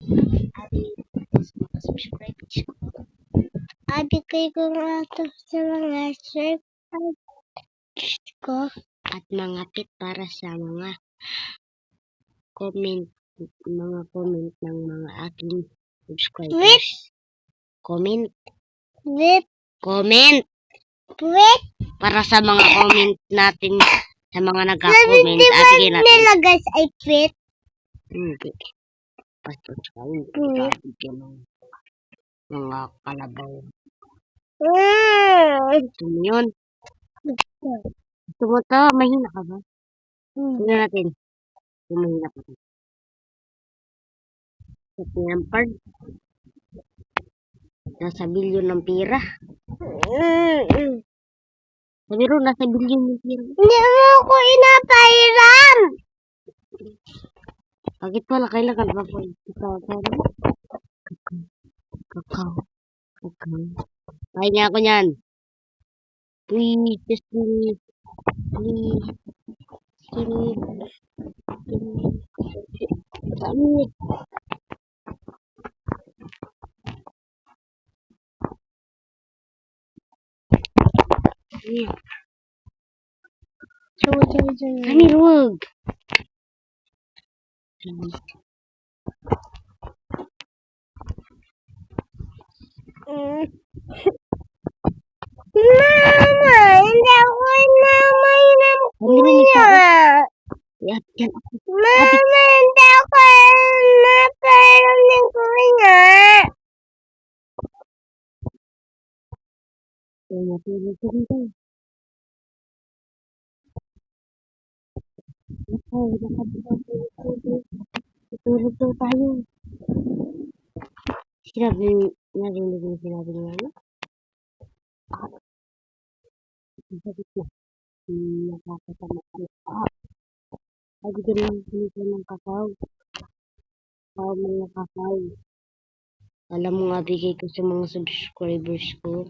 Mga subscribers ko. Abigay ko nga ito sa mga subscribers ko. At mga tip para sa mga comment ng mga aking subscribers. Wait. Comment. Wait. Comment. Wait. Para sa mga comment natin sa mga nagka-comment. Abigay natin. Nila guys ay wait. Hindi. Basta sa abigay ng mga kalabaw. Gusto mo yun? Gusto mo to? Mahina ka ba? Tingnan natin. Kung mahina pa to. Sa pinampard. Nasa bilyon ng pira. Sabi ro, nasa bilyon ng pira. Hindi mo ako inapairam! Bakit pala kailangan pa po kakao? Kaya niya ako niyan. Please, just please. Please. Samir, wag. Mama, hindi ako inamairam kuya. Mama, hindi ako inapairam ng kuya. Tutulog daw tayo. Narinig mo sinabi niya, ano? Sakit na. Nakakasama ka na. Sabi ko rin sinisa ng kakao. Mga kakao. Alam mo nga, bigay ko sa mga subscribers ko.